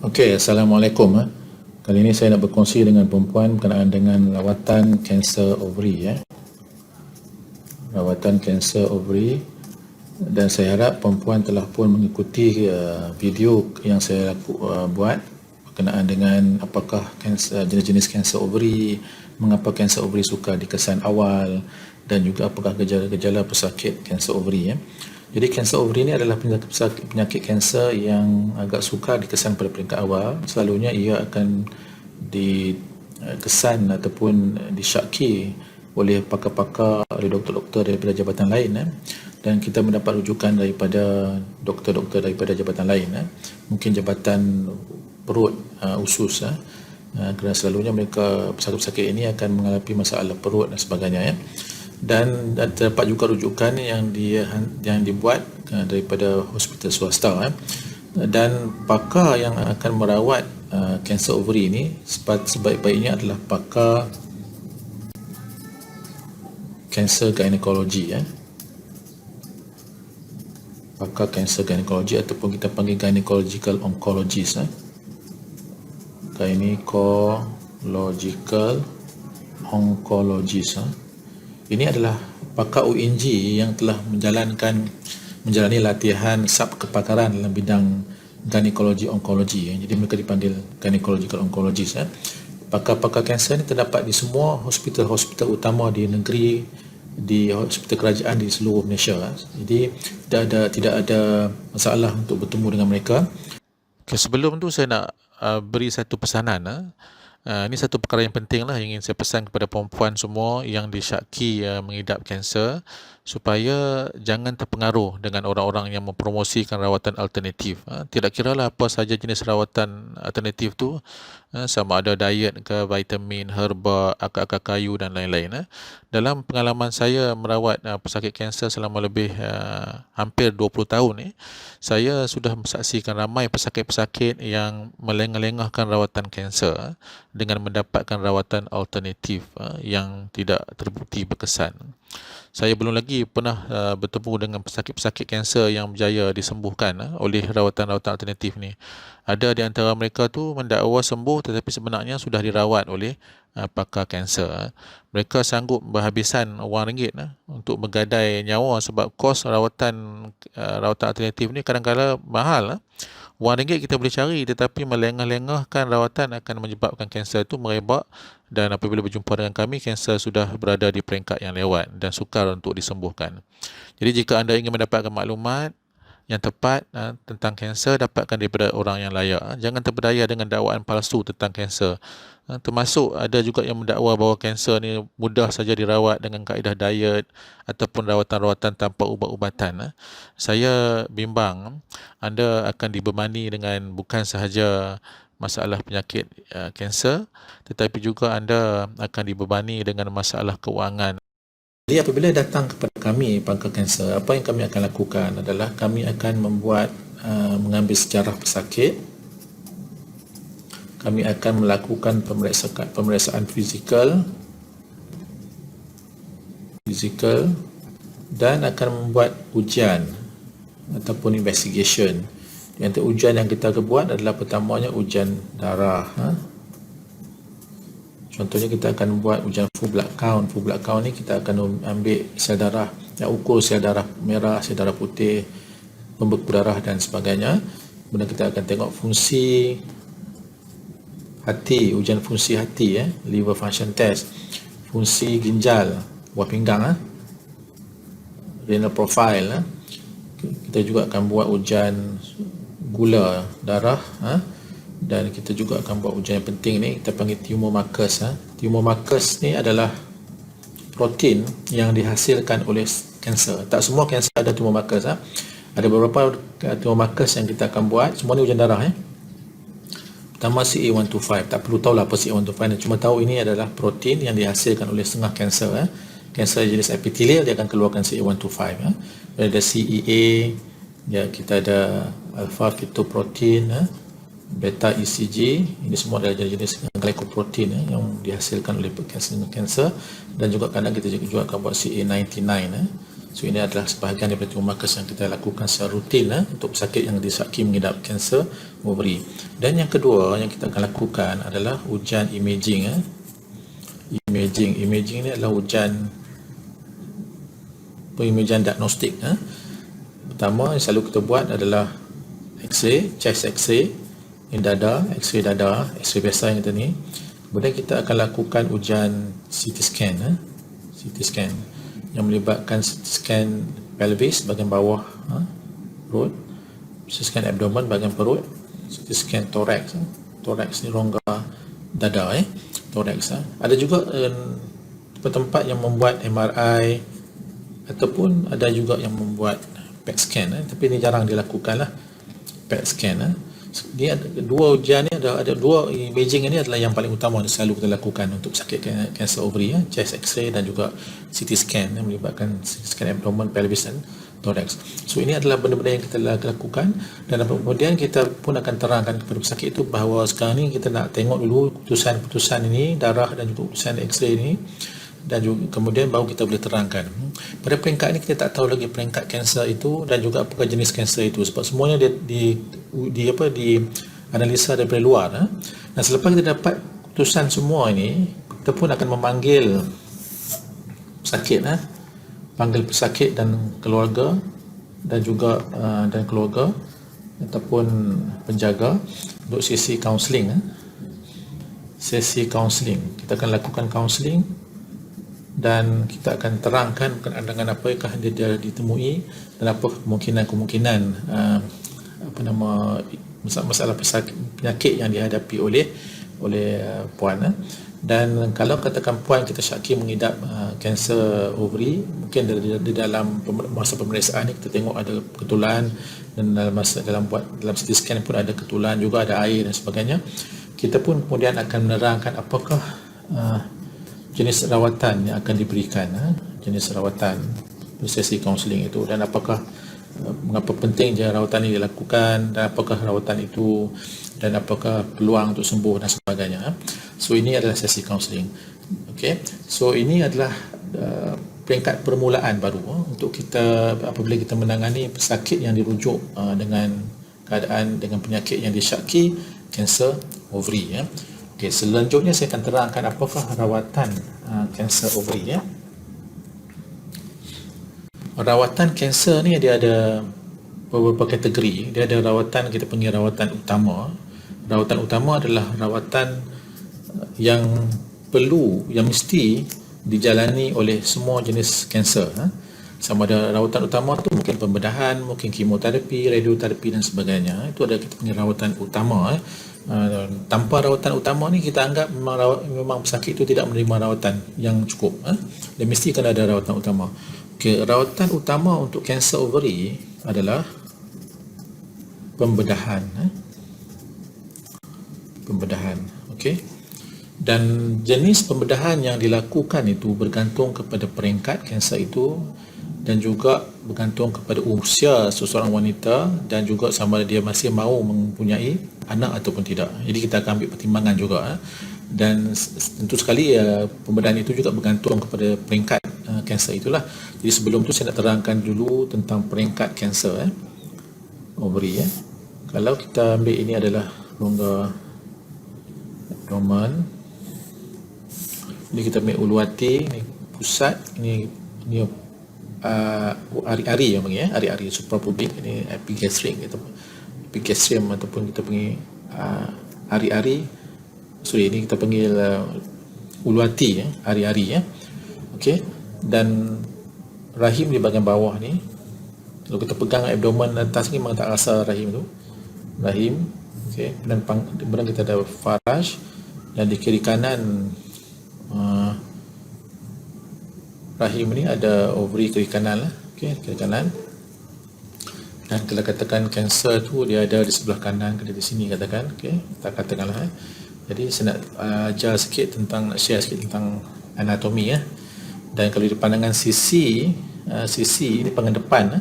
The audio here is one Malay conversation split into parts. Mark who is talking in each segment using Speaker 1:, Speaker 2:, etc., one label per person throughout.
Speaker 1: Okey, Assalamualaikum. Kali ini saya nak berkongsi dengan perempuan berkenaan dengan rawatan kanser ovary. Rawatan kanser ovary, dan saya harap perempuan telah pun mengikuti video yang saya buat berkenaan dengan apakah jenis-jenis kanser ovary, mengapa kanser ovary sukar dikesan awal, dan juga apakah gejala-gejala pesakit kanser ovary. Jadi kanser ovary ini adalah penyakit kanser yang agak sukar dikesan pada peringkat awal. Selalunya ia akan dikesan ataupun disyaki oleh pakar-pakar, oleh doktor-doktor daripada jabatan lain, dan kita mendapat rujukan daripada doktor-doktor daripada jabatan lain, mungkin jabatan perut usus, kerana selalunya mereka pesakit-pesakit ini akan mengalami masalah perut dan sebagainya. Dan terdapat juga rujukan yang dibuat daripada hospital swasta, dan pakar yang akan merawat kanser ovary ini sebaik-baiknya adalah pakar kanser ginekologi, pakar kanser ginekologi ataupun kita panggil gynecological oncologist, gynecological oncologist. Ini adalah pakar UNG yang telah menjalani latihan sub-kepakaran dalam bidang gynecology onkologi. Jadi mereka dipanggil gynecological oncologist. Pakar-pakar kanser ini terdapat di semua hospital-hospital utama di negeri, di hospital kerajaan di seluruh Malaysia. Jadi tidak ada masalah untuk bertemu dengan mereka.
Speaker 2: Okay, sebelum tu saya nak beri satu pesanan. Ini satu perkara yang penting lah yang ingin saya pesan kepada perempuan semua yang disyaki mengidap kanser, supaya jangan terpengaruh dengan orang-orang yang mempromosikan rawatan alternatif. Tidak kira lah apa saja jenis rawatan alternatif tu, sama ada diet ke, vitamin, herba, akar-akar kayu dan lain-lain. Dalam pengalaman saya merawat pesakit kanser selama lebih hampir 20 tahun, saya sudah menyaksikan ramai pesakit-pesakit yang melengah-lengahkan rawatan kanser dengan mendapatkan rawatan alternatif yang tidak terbukti berkesan. Saya belum lagi pernah bertemu dengan pesakit-pesakit kanser yang berjaya disembuhkan oleh rawatan-rawatan alternatif ni. Ada di antara mereka tu mendakwa sembuh tetapi sebenarnya sudah dirawat oleh pakar kanser. Mereka sanggup berhabisan wang ringgit untuk bergadai nyawa sebab kos rawatan alternatif ni kadang-kadang mahal. Wang ringgit kita boleh cari, tetapi melengah-lengahkan rawatan akan menyebabkan kanser itu merebak, dan apabila berjumpa dengan kami, kanser sudah berada di peringkat yang lewat dan sukar untuk disembuhkan. Jadi jika anda ingin mendapatkan maklumat yang tepat tentang kanser, dapatkan daripada orang yang layak. Jangan terpedaya dengan dakwaan palsu tentang kanser. Termasuk ada juga yang mendakwa bahawa kanser ni mudah saja dirawat dengan kaedah diet ataupun rawatan-rawatan tanpa ubat-ubatan. Saya bimbang anda akan dibebani dengan bukan sahaja masalah penyakit kanser, tetapi juga anda akan dibebani dengan masalah kewangan.
Speaker 1: Jadi apabila datang kepada kami pakar kanser, apa yang kami akan lakukan adalah kami akan mengambil sejarah pesakit. Kami akan melakukan pemeriksaan fizikal dan akan membuat ujian ataupun investigation. Di antara ujian yang kita akan buat adalah pertamanya ujian darah. Contohnya kita akan buat ujian full blood count. Full blood count ni kita akan ambil sel darah, ukur sel darah merah, sel darah putih, pembeku darah dan sebagainya. Kemudian kita akan tengok fungsi hati, ujian fungsi hati, liver function test, fungsi ginjal, buah pinggang, renal profile. Kita juga akan buat ujian gula darah, dan kita juga akan buat ujian yang penting ni, kita panggil tumor markers. Tumor markers ni adalah protein yang dihasilkan oleh kanser. Tak semua kanser ada tumor markers. Ada beberapa tumor markers yang kita akan buat. Semua ni ujian darah. Pertama CA125. Tak perlu tahu lah apa CA125, cuma tahu ini adalah protein yang dihasilkan oleh setengah kanser. Kanser jenis epithelial dia akan keluarkan CA125. Ada CEA, kita ada alpha fetoprotein, beta ECG. Ini semua adalah jenis-jenis glycoprotein yang dihasilkan oleh kanser, dan juga kadang kita juga akan buat CA99. So ini adalah sebahagian daripada tumor markers yang kita lakukan secara rutin untuk pesakit yang disyaki mengidap kanser ovary. Dan yang kedua yang kita akan lakukan adalah ujian imaging. Imaging ni adalah ujian pengimajan diagnostik. Pertama yang selalu kita buat adalah X-ray, chest X-ray, dada, X-ray dada, X-ray biasa yang kita ni. Kemudian kita akan lakukan ujian CT scan, CT scan yang melibatkan CT scan pelvis bahagian bawah perut, CT scan abdomen bahagian perut, CT scan thorax, thorax ni rongga dada, thorax. Ada juga tempat-tempat yang membuat MRI ataupun ada juga yang membuat PET scan, tapi ini jarang dilakukan lah, PET scan. Dia ada dua ujian ni, ada dua imaging ini adalah yang paling utama yang selalu kita lakukan untuk sakit kanser ovary, chest X-ray dan juga CT scan yang melibatkan CT scan abdomen, pelvis dan thorax. So ini adalah benda-benda yang kita lakukan, dan kemudian kita pun akan terangkan kepada pesakit itu bahawa sekarang ni kita nak tengok dulu putusan-putusan ini, darah dan juga putusan X-ray ini, dan juga kemudian baru kita boleh terangkan. Pada peringkat ini kita tak tahu lagi peringkat kanser itu dan juga apakah jenis kanser itu, sebab semuanya di analisa daripada luar. Dan selepas kita dapat putusan semua ini, kita pun akan memanggil pesakit, panggil pesakit dan keluarga dan juga dan keluarga ataupun penjaga untuk sesi kaunseling. Sesi kaunseling, kita akan lakukan kaunseling dan kita akan terangkan dengan apakah dia ditemui dan apa kemungkinan masalah penyakit yang dihadapi oleh puan. Dan kalau katakan puan kita syaki mengidap kanser ovary, mungkin di dalam masa pemeriksaan ni kita tengok ada ketulan, dan dalam CT scan pun ada ketulan juga, ada air dan sebagainya. Kita pun kemudian akan menerangkan apakah jenis rawatan yang akan diberikan, jenis rawatan sesi kaunseling itu, dan apakah mengapa penting rawatan ini dilakukan, dan apakah rawatan itu, dan apakah peluang untuk sembuh dan sebagainya. So ini adalah sesi kaunseling. Okey. So ini adalah peringkat permulaan baru untuk kita apabila kita menangani pesakit yang dirujuk dengan keadaan dengan penyakit yang disyaki kanser ovary. Okey, selanjutnya saya akan terangkan apakah rawatan kanser ovary. Rawatan kanser ni dia ada beberapa kategori. Dia ada rawatan kita panggil rawatan utama. Rawatan utama adalah rawatan yang mesti dijalani oleh semua jenis kanser. Sama ada rawatan utama tu mungkin pembedahan, mungkin kemoterapi, radioterapi dan sebagainya. Itu ada kita panggil rawatan utama. Tanpa rawatan utama ni kita anggap memang pesakit itu tidak menerima rawatan yang cukup. Dia mesti kena ada rawatan utama. Okay, rawatan utama untuk kanser ovary adalah pembedahan. Pembedahan, okey. Dan jenis pembedahan yang dilakukan itu bergantung kepada peringkat kanser itu, dan juga bergantung kepada usia seseorang wanita, dan juga sama ada dia masih mahu mempunyai anak ataupun tidak. Jadi kita akan ambil pertimbangan juga. Dan tentu sekali pembedahan itu juga bergantung kepada peringkat kanser itulah. Jadi sebelum tu saya nak terangkan dulu tentang peringkat kanser ovary. Kalau kita ambil ini adalah rongga abdomen, ini kita ambil uluhati, ini pusat, ini ari-ari yang panggil, ari-ari suprapubik, ini epigastrium ataupun kita panggil ari-ari. Ini kita panggil uluhati, ari-ari. Okey. Dan rahim di bahagian bawah ni, kalau kita pegang abdomen atas ni memang tak rasa rahim tu. Rahim, okey. Dan kemudian kita ada faraj, dan di kiri kanan rahim ni ada ovary kiri kanan lah. Okey, kiri kanan. Dan kalau katakan kanser tu dia ada di sebelah kanan, ada di sini katakan. Okey, kita katakanlah. Jadi saya nak ajar sikit tentang, nak share sikit tentang anatomi. Dan kalau di pandangan sisi ini pandangan depan,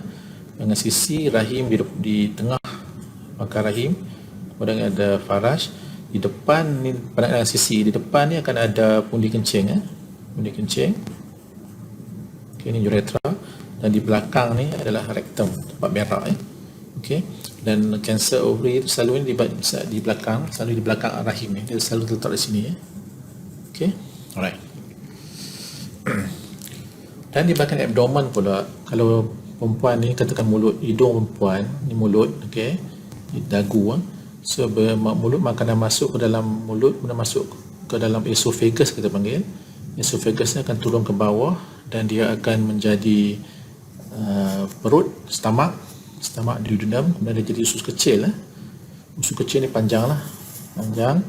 Speaker 1: pandangan sisi rahim di tengah pangkal rahim, kemudian ada faraj. Di depan ni pandangan sisi, di depan ni akan ada pundi kencing, pundi kencing. Okay, ini uretra. dan di belakang ni adalah rectum, tempat berak okey. Dan kanser ovary itu selalu di belakang, selalu di belakang rahim ni, dia selalu terletak di sini okey. Alright. Dan di bahagian abdomen pula, kalau perempuan ni katakan mulut, hidung perempuan ni mulut, okey, dagu so mulut, makanan masuk ke dalam mulut, kemudian masuk ke dalam esophagus, kita panggil esophagus ni akan turun ke bawah dan dia akan menjadi perut, stomach, duodenum, kemudian dia jadi usus kecil usus kecil ni panjang macam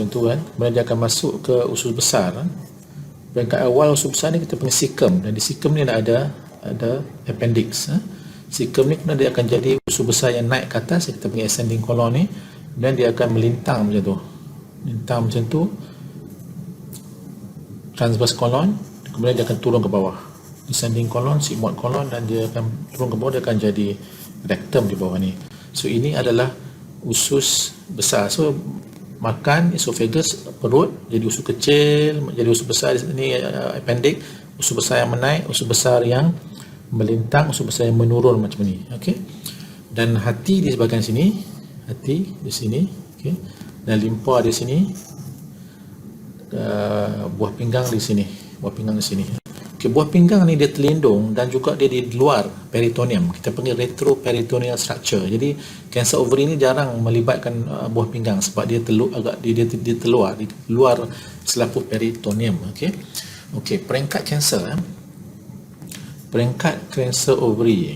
Speaker 1: tu kemudian dia akan masuk ke usus besar. Peringkat awal usus besar ni kita panggil cecum, dan di cecum ni ada appendix. Cecum ni kemudian dia akan jadi usus besar yang naik ke atas, kita panggil ascending colon ni, dan dia akan melintang macam tu, transverse colon, kemudian dia akan turun ke bawah, descending colon, sigmoid colon, dan dia akan turun ke bawah, dia akan jadi rectum di bawah ni. So ini adalah usus besar. So makan esophagus, perut, jadi usus kecil, jadi usus besar di sini, appendix, usus besar yang menaik, usus besar yang melintang, usus besar yang menurun macam ni, okey. Dan hati di sebahagian sini, hati di sini, okey. Dan limpa di sini, buah pinggang di sini, okey. Buah pinggang ni dia terlindung dan juga dia di luar peritoneum, kita panggil retroperitoneal structure. Jadi kanser ovary ni jarang melibatkan buah pinggang sebab dia terluar di luar selaput peritoneum, okey. Peringkat kanser ovary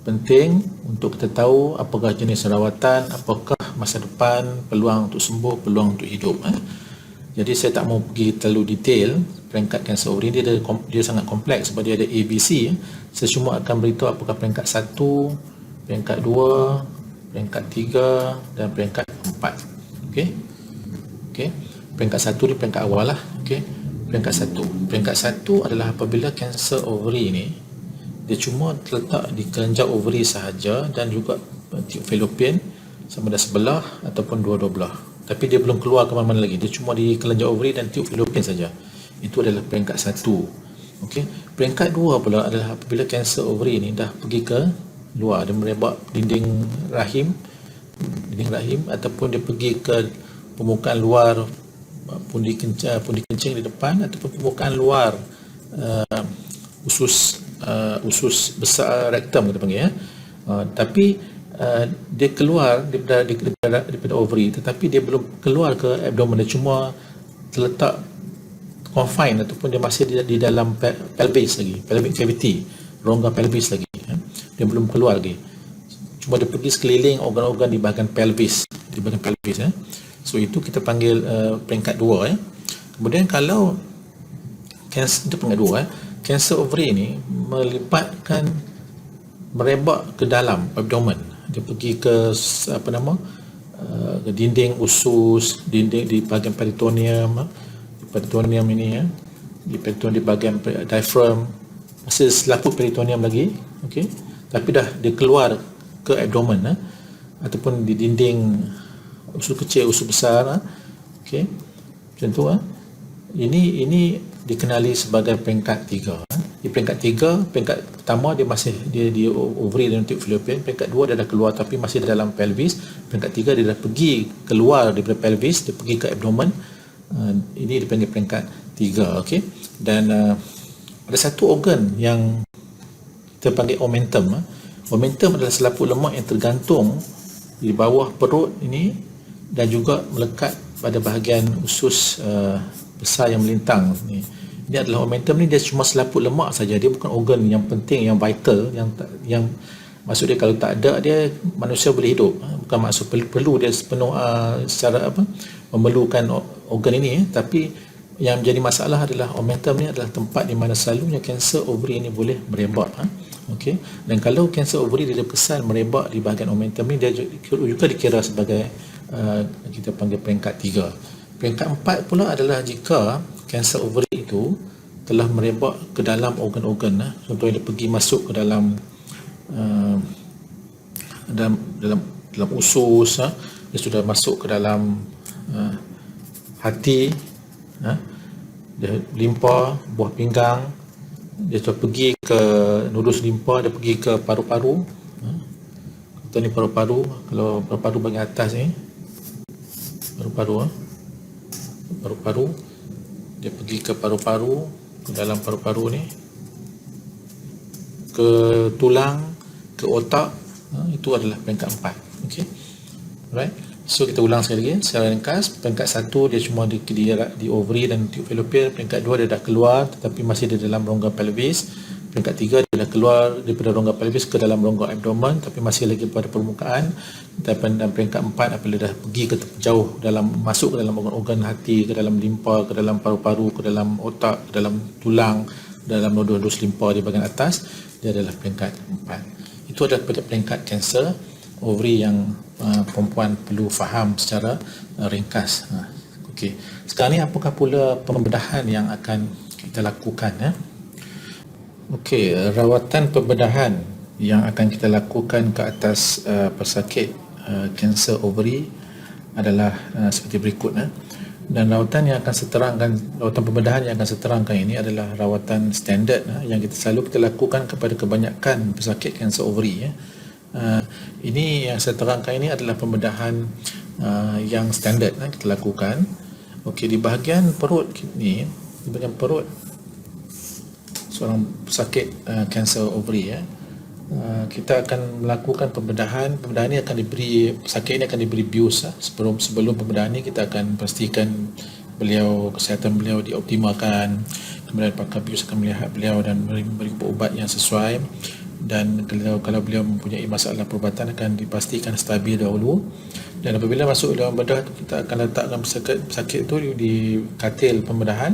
Speaker 1: penting untuk kita tahu apakah jenis rawatan, apakah masa depan, peluang untuk sembuh, peluang untuk hidup. Jadi saya tak mau pergi terlalu detail. Peringkat kanser ovary dia sangat kompleks sebab dia ada ABC. Saya cuma akan beritahu apakah peringkat 1, peringkat 2, peringkat 3 dan peringkat 4. Okey. Peringkat 1 ni peringkat awal lah. Okey. Peringkat 1 adalah apabila kanser ovary ni dia cuma terletak di kelenjar ovary sahaja dan juga tiub fallopian, sama ada sebelah ataupun dua-dua belah. Tapi dia belum keluar ke mana-mana lagi. Dia cuma di kelenjar ovary dan tiub fallopian saja. Itu adalah peringkat 1. Okey. Peringkat 2 pula adalah apabila kanser ovary ni dah pergi ke luar, dia merebak dinding rahim ataupun dia pergi ke permukaan luar pundi kencing di depan, ataupun permukaan luar usus besar rectum, kita panggil tapi dia keluar daripada ovary, tetapi dia belum keluar ke abdomen, dia cuma terletak confine ataupun dia masih di dalam pelvis lagi, pelvic cavity, rongga pelvis lagi, dia belum keluar lagi, cuma dia pergi sekeliling organ-organ di bahagian pelvis, so itu kita panggil peringkat 2. Kemudian kalau kanser, itu peringkat 2, kanser ovary ni merebak ke dalam abdomen, dia pergi ke ke dinding usus, dinding di bahagian peritoneum ini, di peritoneum, di bahagian diaphragm, masih selaput peritoneum lagi, okey, tapi dah dia keluar ke abdomen ataupun di dinding usus kecil, usus besar, okey, macam tu ini dikenali sebagai peringkat 3. Di peringkat 3, peringkat pertama dia masih di ovary dan tiub fallopian, peringkat 2 dia dah keluar tapi masih di dalam pelvis, peringkat 3 dia dah pergi keluar daripada pelvis, dia pergi ke abdomen. Ini dipanggil peringkat 3, okey. Dan ada satu organ yang kita panggil omentum. Omentum adalah selaput lemak yang tergantung di bawah perut ini dan juga melekat pada bahagian usus besar yang melintang ni. Ini adalah omentum ni, dia cuma selaput lemak saja, dia bukan organ yang penting, yang vital, yang maksud dia kalau tak ada dia manusia boleh hidup, bukan maksud perlu dia sepenuh secara memerlukan organ ini, tapi yang menjadi masalah adalah omentum ni adalah tempat di mana selalunya kanser ovary ini boleh merebak. Okey. Dan kalau kanser ovary dia berkesan merebak di bahagian omentum ni, dia juga dikira sebagai kita panggil peringkat 3. Peringkat 4 pula adalah jika kanser ovary itu telah merebak ke dalam organ-organ, contohnya dia pergi masuk ke dalam dalam usus, dia sudah masuk ke dalam hati, dia limpa, buah pinggang, dia sudah pergi ke nodus limpa, dia pergi ke paru-paru. Kita ni paru-paru, kalau paru-paru bahagian atas ni, paru-paru, paru-paru, dia pergi ke paru-paru, ke dalam paru-paru ni, ke tulang, ke otak, itu adalah peringkat 4. Okay, alright. So kita ulang sekali lagi secara ringkas. Peringkat 1 dia cuma di ovary dan tube fallopian. Peringkat 2 dia dah keluar tetapi masih di dalam rongga pelvis. Peringkat 3 dia dah keluar daripada rongga pelvis ke dalam rongga abdomen tapi masih lagi pada permukaan. Dan peringkat 4 apabila dah pergi ke jauh dalam, masuk ke dalam organ-organ hati, ke dalam limpa, ke dalam paru-paru, ke dalam otak, ke dalam tulang, dalam nodus limpa di bahagian atas, dia adalah peringkat 4. Itu adalah peringkat kanser ovary yang perempuan perlu faham secara ringkas. Okey. Sekarang ni apakah pula pembedahan yang akan kita lakukan? Okey, rawatan pembedahan yang akan kita lakukan ke atas pesakit kanser ovary adalah seperti berikut. Dan rawatan yang akan saya terangkan, rawatan pembedahan yang akan saya terangkan ini adalah rawatan standard yang kita selalu kita lakukan kepada kebanyakan pesakit kanser ovary. Ini yang saya terangkan ini adalah pembedahan yang standard kita lakukan. Okey, di bahagian perut ni, di bahagian perut seorang pesakit kanser ovary, kita akan melakukan pembedahan. Pembedahan ini akan diberi, pesakit ini akan diberi bius. Sebelum pembedahan ini kita akan pastikan kesihatan beliau dioptimalkan. Kemudian pakar bius akan melihat beliau dan memberi ubat yang sesuai. Dan kalau beliau mempunyai masalah perubatan akan dipastikan stabil dahulu. Dan apabila masuk dalam bedah, kita akan letakkan pesakit itu di katil pembedahan.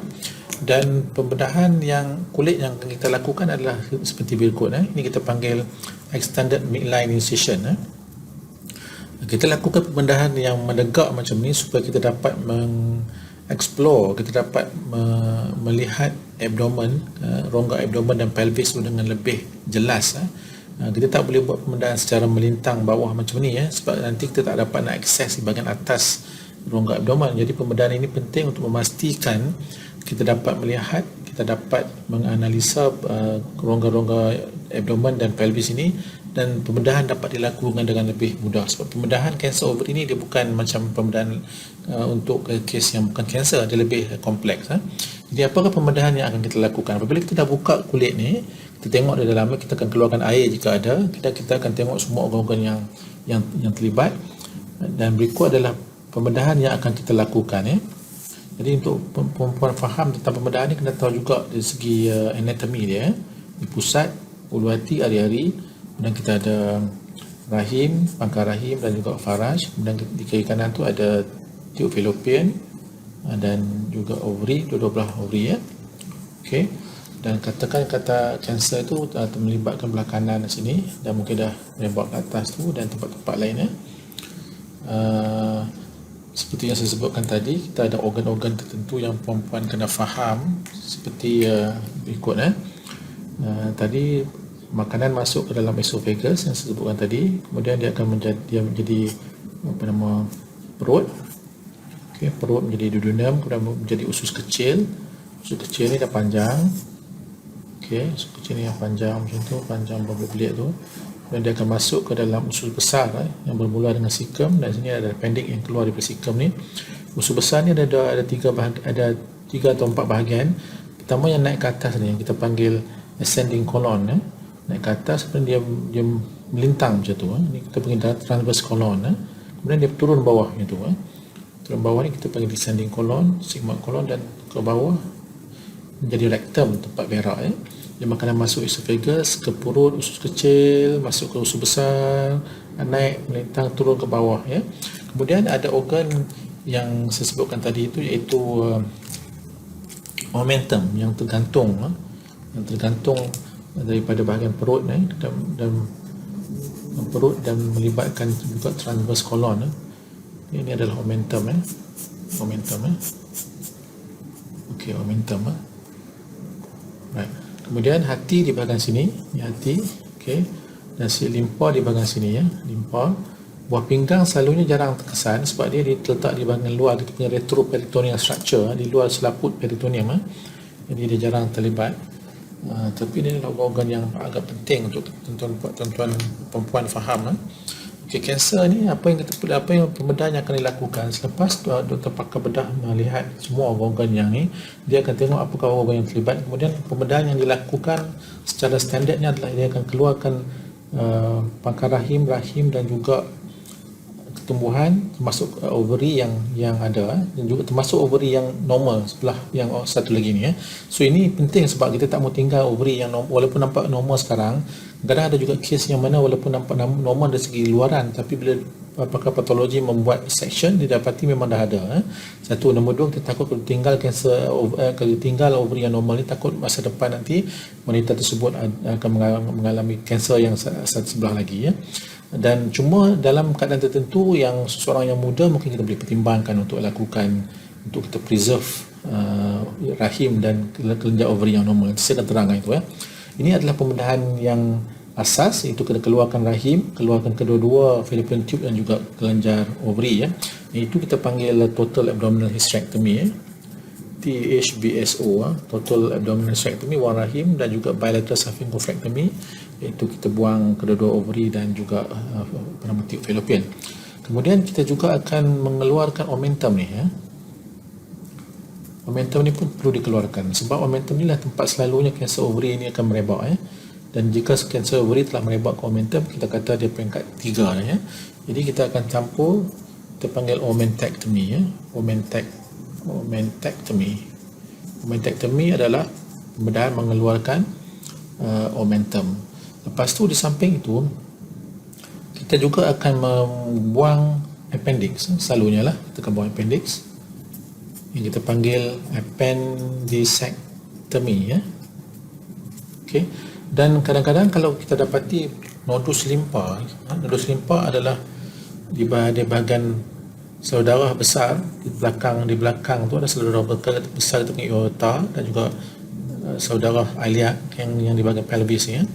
Speaker 1: Dan pembedahan yang kulit yang kita lakukan adalah seperti berikut. Ini kita panggil extended midline incision. Kita lakukan pembedahan yang menegak macam ni supaya kita dapat explore, kita dapat melihat abdomen, rongga abdomen dan pelvis dengan lebih jelas. Kita tak boleh buat pembedahan secara melintang bawah macam ni sebab nanti kita tak dapat nak akses di bahagian atas rongga abdomen. Jadi pembedahan ini penting untuk memastikan kita dapat melihat, kita dapat menganalisa rongga-rongga abdomen dan pelvis ini, dan pembedahan dapat dilakukan dengan lebih mudah. Sebab pembedahan kanser ovary ini dia bukan macam pembedahan untuk kes yang bukan kanser, dia lebih kompleks. Jadi apakah pembedahan yang akan kita lakukan? Apabila kita dah buka kulit ni, kita tengok di dalamnya, kita akan keluarkan air jika ada. Kita akan tengok semua organ-organ yang terlibat, dan berikut adalah pembedahan yang akan kita lakukan. Jadi untuk perempuan faham tentang pembedahan ni, kena tahu juga dari segi anatomi dia. Di pusat ulu hati, ari-ari, kemudian kita ada rahim, pangkal rahim dan juga faraj. Kemudian di kiri kanan tu ada tube fallopian dan juga ovary, dua-dua belah ovary. Okey. Dan katakan kata kanser itu melibatkan belah kanan di sini dan mungkin dah menembak ke atas tu dan tempat-tempat lain. Seperti yang saya sebutkan tadi, kita ada organ-organ tertentu yang perempuan kena faham seperti berikut. Tadi makanan masuk ke dalam esophagus yang saya sebutkan tadi, kemudian dia akan menjadi perut. Okey, perut menjadi duodenum, kemudian menjadi usus kecil. Usus kecil ni dah panjang. Okey, usus kecil ni yang panjang macam tu, panjang berbelit tu. Dan dia akan masuk ke dalam usus besar yang bermula dengan sikum, dan sini ada appendix yang keluar daripada sikum ni. Usus besar ni ada 3 atau 4 bahagian. Pertama yang naik ke atas ni yang kita panggil ascending colon, naik ke atas, kemudian dia melintang macam tu. Ni kita panggil transverse colon. Kemudian dia turun bawah macam tu. Turun bawah ni kita panggil descending colon, sigmoid colon, dan ke bawah menjadi rectum, tempat berak. Dia makanan masuk esophagus, ke perut, usus kecil, masuk ke usus besar, naik, melintang, turun ke bawah. Kemudian ada organ yang saya sebutkan tadi itu, iaitu momentum yang tergantung daripada bahagian perut dan perut dan melibatkan juga transverse colon. Ini adalah momentum. Okey, momentum. Right. Kemudian hati di bahagian sini, ni hati, okey. Dan si limpa di bahagian sini limpa. Buah pinggang selalunya jarang terkesan sebab dia diletak di bahagian luar, kita punya retroperitoneal structure, di luar selaput peritoneum. Jadi dia jarang terlibat. Tapi ini adalah organ yang agak penting untuk tuan-tuan perempuan faham. Okey, kanser ni apa yang pembedahan yang akan dilakukan selepas doktor pakar bedah melihat semua organ yang ni, dia akan tengok apakah organ yang terlibat. Kemudian pembedahan yang dilakukan secara standardnya adalah dia akan keluarkan pangkal rahim dan juga ketumbuhan, termasuk ovary yang ada, dan juga termasuk ovary yang normal sebelah yang satu lagi ni. So ini penting sebab kita tak mau tinggal ovary yang walaupun nampak normal sekarang. Kadang ada juga kes yang mana walaupun nampak normal dari segi luaran, tapi bila pakar patologi membuat section, dia dapati memang dah ada. Satu. Nombor dua, kita takut kalau tinggal kanser, kalau tinggal ovary yang normal ni, takut masa depan nanti wanita tersebut akan mengalami kanser yang satu sebelah lagi. Dan cuma dalam keadaan tertentu yang seseorang yang muda mungkin kita boleh pertimbangkan untuk kita preserve rahim dan kelenjar ovary yang normal. Saya akan terangkan itu. Ini adalah pembedahan yang asas, iaitu kena keluarkan rahim, keluarkan kedua-dua fallopian tube dan juga kelenjar ovary. Itu kita panggil total abdominal hysterectomy, TABSO, total abdominal hysterectomy, buang rahim, dan juga bilateral saphengophrectomy, iaitu kita buang kedua-dua ovary dan juga tube fallopian. Kemudian kita juga akan mengeluarkan omentum ni. Omentum ni pun perlu dikeluarkan sebab omentum ni lah tempat selalunya kanser ovary ni akan merebak. Dan jika kanser ovary telah merebak ke omentum, kita kata dia peringkat 3 ya. Jadi kita akan campur, kita panggil omentectomy. Omentectomy adalah pembedahan mengeluarkan omentum. Lepas tu di samping itu kita juga akan membuang appendix. Selalunya lah kita akan buang appendix yang kita panggil appendicectomy. Okey. Dan kadang-kadang kalau kita dapati nodus limpa, nodus limpa adalah di bahagian saudara besar di belakang tu ada saudara besar itu aorta, dan juga saudara iliac yang di bahagian pelvis ni.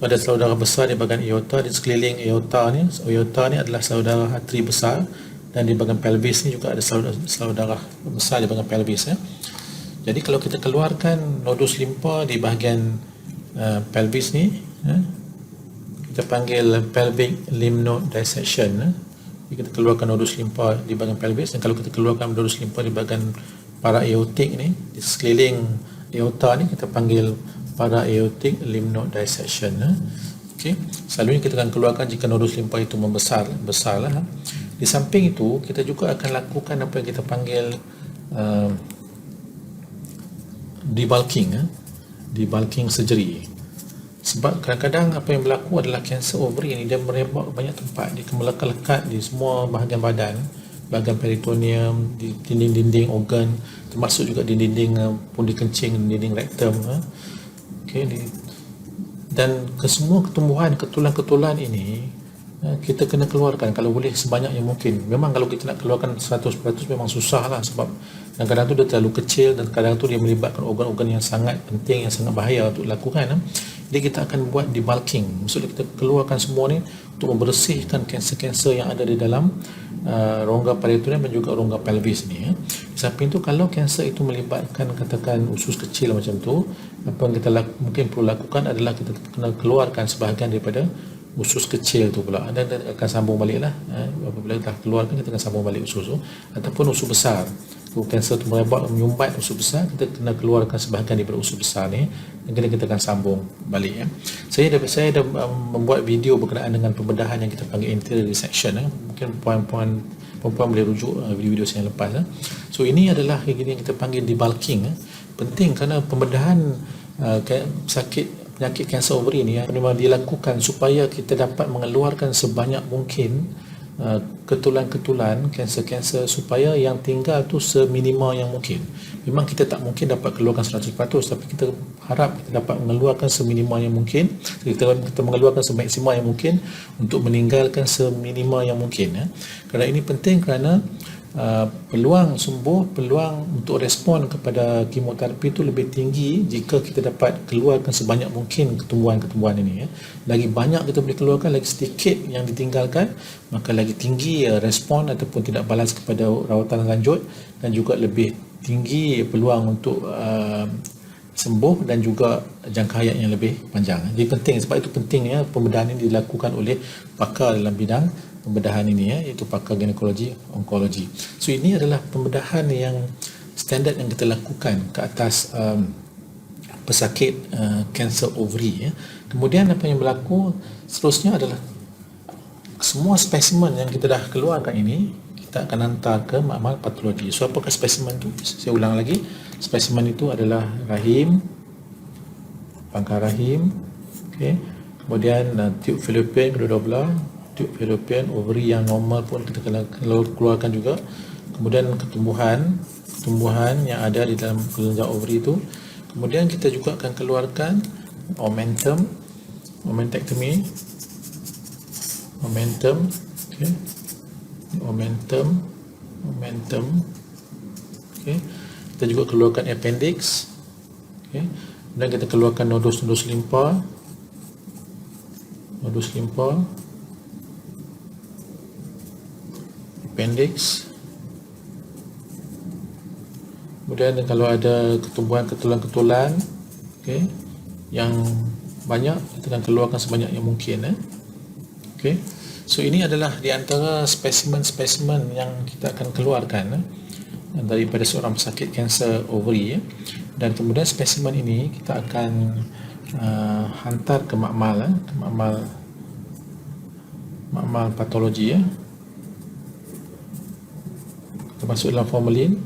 Speaker 1: So, ada saudara besar di bahagian aorta, di sekeliling aorta ni adalah saudara arteri besar, dan di bahagian pelvis ni juga ada saudara besar di bahagian pelvis. Jadi kalau kita keluarkan nodus limpa di bahagian pelvis ni, kita panggil pelvic lymph node dissection. Kita keluarkan nodus limpa di bahagian pelvis, dan kalau kita keluarkan nodus limpa di bahagian para-aortic ni, di sekeliling aorta ni, kita panggil para-aortic lymph node dissection. Okey, selalunya kita akan keluarkan jika nodus limpa itu besarlah. Di samping itu, kita juga akan lakukan apa yang kita panggil debulking surgery. Sebab kadang-kadang apa yang berlaku adalah kanser ovary ini dia merebak banyak tempat, dia melekat-lekat di semua bahagian badan, bahagian peritoneum, di dinding-dinding organ, termasuk juga di dinding pundi kencing, dinding rektum. Dan kesemua ketumbuhan ketulan-ketulan ini kita kena keluarkan kalau boleh sebanyak yang mungkin. Memang kalau kita nak keluarkan 100% memang susah lah, sebab kadang-kadang tu dia terlalu kecil, dan kadang tu dia melibatkan organ-organ yang sangat penting, yang sangat bahaya untuk dilakukan. Jadi kita akan buat debulking, maksudnya kita keluarkan semua ni untuk membersihkan kanser-kanser yang ada di dalam rongga peritoneum dan juga rongga pelvis ni. Di samping tu, kalau kanser itu melibatkan katakan usus kecil macam tu, apa yang kita mungkin perlu lakukan adalah kita kena keluarkan sebahagian daripada usus kecil tu pula, dan akan sambung balik lah. Apabila dah keluarkan, kita akan sambung balik usus tu, ataupun usus besar. Kalau kanser tu menyumbat usus besar, kita kena keluarkan sebahagian daripada usus besar ni, dan kita akan sambung balik. Saya dah membuat video berkenaan dengan pembedahan yang kita panggil anterior resection. Mungkin perempuan boleh rujuk video-video saya yang lepas. So ini adalah yang kita panggil debulking. Penting kerana pembedahan penyakit kanser ovary ni memang dilakukan supaya kita dapat mengeluarkan sebanyak mungkin ketulan-ketulan kanser-kanser, supaya yang tinggal tu seminima yang mungkin. Memang kita tak mungkin dapat keluarkan 100%, tapi kita harap kita dapat mengeluarkan seminima yang mungkin. Kita mengeluarkan semaksimal yang mungkin untuk meninggalkan seminima yang mungkin. Kerana ini penting, kerana peluang sembuh, peluang untuk respon kepada kemoterapi itu lebih tinggi jika kita dapat keluarkan sebanyak mungkin ketumbuhan-ketumbuhan ini. Lagi banyak kita boleh keluarkan, lagi sedikit yang ditinggalkan, maka lagi tinggi respon ataupun tidak balas kepada rawatan lanjut, dan juga lebih tinggi peluang untuk sembuh dan juga jangka hayat yang lebih panjang. Jadi penting, sebab itu pentingnya pembedahan ini dilakukan oleh pakar dalam bidang pembedahan ini iaitu pakar ginekologi, onkologi. So ini adalah pembedahan yang standard yang kita lakukan ke atas pesakit kanser ovary. Kemudian apa yang berlaku seterusnya adalah semua spesimen yang kita dah keluarkan ini kita akan hantar ke makmal patologi. So apakah spesimen itu? Saya ulang lagi. Spesimen itu adalah rahim, pangkal rahim, okay. Kemudian tube fallopian kedua belah, tube fallopian, ovary yang normal pun kita kena keluarkan juga. Kemudian ketumbuhan yang ada di dalam kelenjar ovary itu. Kemudian kita juga akan keluarkan omentektomi, okay. Momentum, okay. Kita juga keluarkan appendix, okay. Dan kita keluarkan nodus limpa, appendix. Kemudian kalau ada ketulan, okay, yang banyak kita akan keluarkan sebanyak yang mungkin. Okay. So ini adalah di antara spesimen-spesimen yang kita akan keluarkan daripada seorang pesakit kanser ovary, dan kemudian spesimen ini kita akan hantar ke makmal patologi. Kita masuk dalam formalin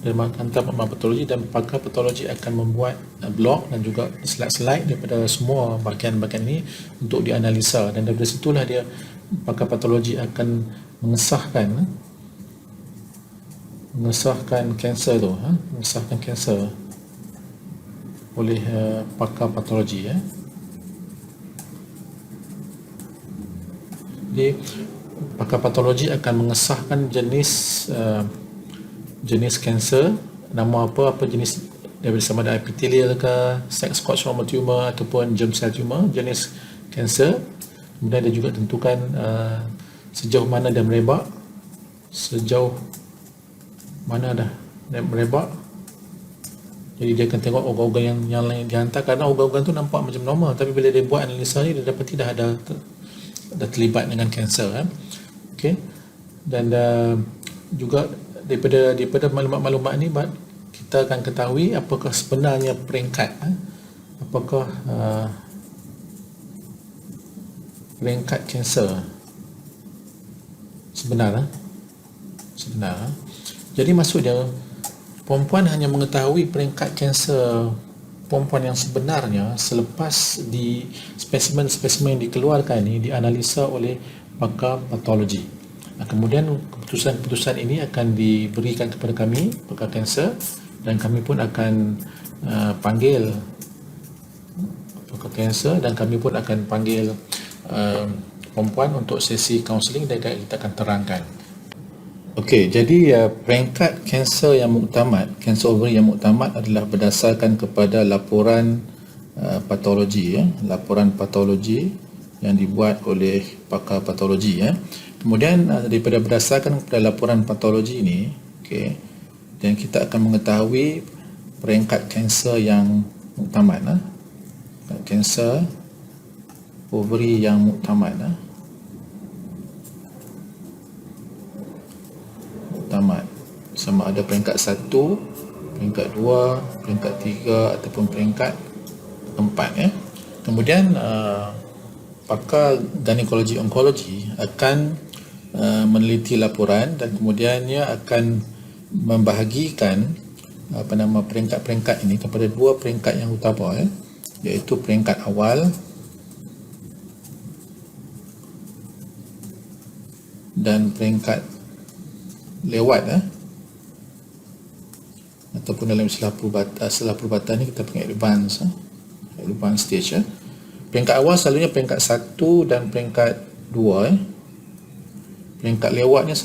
Speaker 1: dan hantar makmal patologi, dan pakar patologi akan membuat blok dan juga slide-slide daripada semua bahagian-bahagian ini untuk dianalisa, dan daripada situlah dia pakar patologi akan mengesahkan kanser tu, mengesahkan kanser oleh pakar patologi. Jadi pakar patologi akan mengesahkan jenis kanser, nama apa jenis, daripada sama ada epithelial ke, sex cord stromal tumor ataupun germ cell tumor, jenis kanser. Kemudian dia juga tentukan sejauh mana dia merebak, Jadi dia akan tengok organ-organ yang lain dihantar, kerana organ-organ tu nampak macam normal, tapi bila dia buat analisa ni dia dapati dah terlibat dengan kanser. Okay. Dan juga daripada maklumat-maklumat ni kita akan ketahui apakah sebenarnya peringkat peringkat kanser sebenar. Jadi maksudnya perempuan hanya mengetahui peringkat kanser perempuan yang sebenarnya selepas di spesimen-spesimen yang dikeluarkan ini dianalisa oleh pakar patologi. Kemudian keputusan-keputusan ini akan diberikan kepada kami, pakar kanser, dan kami pun akan panggil pakar kanser, dan kami pun akan panggil perempuan untuk sesi kaunseling, dan kita akan terangkan. Okey, jadi peringkat kanser yang muktamad, kanser ovary yang muktamad adalah berdasarkan kepada laporan patologi, laporan patologi yang dibuat oleh pakar patologi. Kemudian daripada berdasarkan kepada laporan patologi ini, okey, dan kita akan mengetahui peringkat kanser yang muktamad, kanser ovary yang muktamad. Sama ada peringkat 1, peringkat 2, peringkat 3 ataupun peringkat 4. Kemudian pakar ginekologi onkologi akan meneliti laporan, dan kemudiannya akan membahagikan peringkat-peringkat ini kepada 2 peringkat yang utama, iaitu peringkat awal dan peringkat lewat, ataupun dalam istilah perubatan ni kita panggil advance stage. Peringkat awal selalunya peringkat 1 dan peringkat 2. Peringkat lewatnya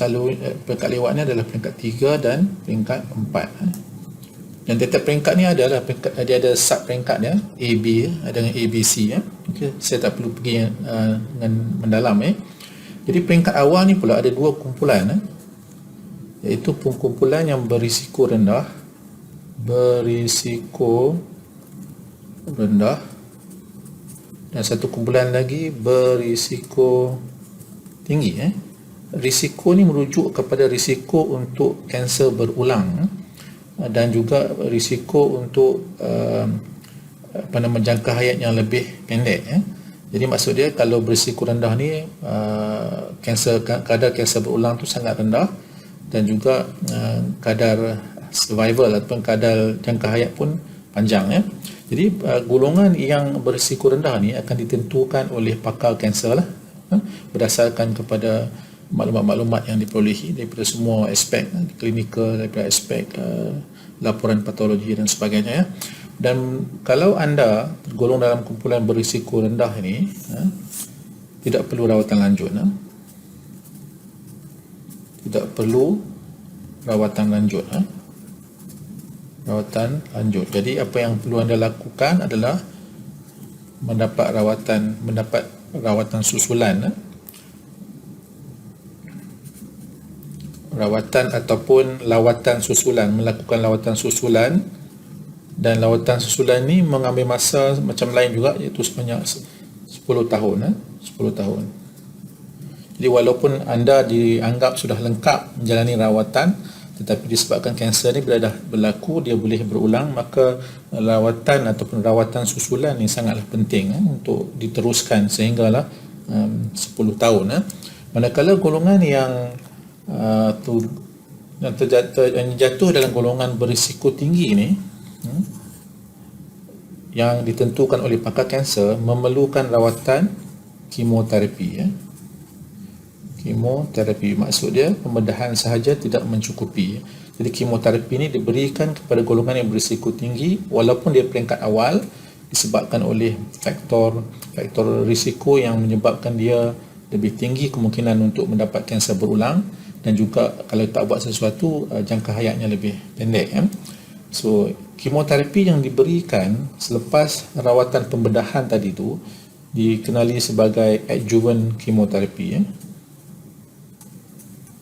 Speaker 1: adalah peringkat 3 dan peringkat 4. Dan tiap peringkat ni dia ada sub peringkat dia, A, B, dengan A, B, C. Okay. Saya tak perlu pergi dengan mendalam. Jadi peringkat awal ni pula ada 2 kumpulan, iaitu kumpulan yang berisiko rendah, berisiko rendah, dan satu kumpulan lagi berisiko tinggi. Risiko ni merujuk kepada risiko untuk kanser berulang dan juga risiko untuk jangka hayat yang lebih pendek. Jadi maksud dia kalau berisiko rendah ni kadar kanser berulang tu sangat rendah, dan juga kadar survival ataupun kadar jangka hayat pun panjang. Jadi golongan yang berisiko rendah ni akan ditentukan oleh pakar kanser lah, berdasarkan kepada maklumat-maklumat yang diperolehi daripada semua aspek klinikal, daripada aspek laporan patologi dan sebagainya. Dan kalau anda tergolong dalam kumpulan berisiko rendah ini, tidak perlu rawatan lanjut. Tidak perlu rawatan lanjut. Rawatan lanjut. Jadi apa yang perlu anda lakukan adalah mendapat rawatan susulan. Rawatan ataupun lawatan susulan, melakukan lawatan susulan, dan lawatan susulan ni mengambil masa macam lain juga, iaitu sebanyak 10 tahun. 10 tahun. Jadi walaupun anda dianggap sudah lengkap menjalani rawatan, tetapi disebabkan kanser ni bila dah berlaku dia boleh berulang, maka lawatan ataupun rawatan susulan ni sangatlah penting untuk diteruskan sehinggalah 10 tahun. Manakala golongan yang jatuh dalam golongan berisiko tinggi ni, yang ditentukan oleh pakar kanser, memerlukan rawatan kemoterapi. Kemoterapi maksud dia pembedahan sahaja tidak mencukupi. Jadi kemoterapi ini diberikan kepada golongan yang berisiko tinggi walaupun dia peringkat awal, disebabkan oleh faktor risiko yang menyebabkan dia lebih tinggi kemungkinan untuk mendapat kanser berulang, dan juga kalau tak buat sesuatu jangka hayatnya lebih pendek. So kemoterapi yang diberikan selepas rawatan pembedahan tadi tu dikenali sebagai adjuvant kemoterapi.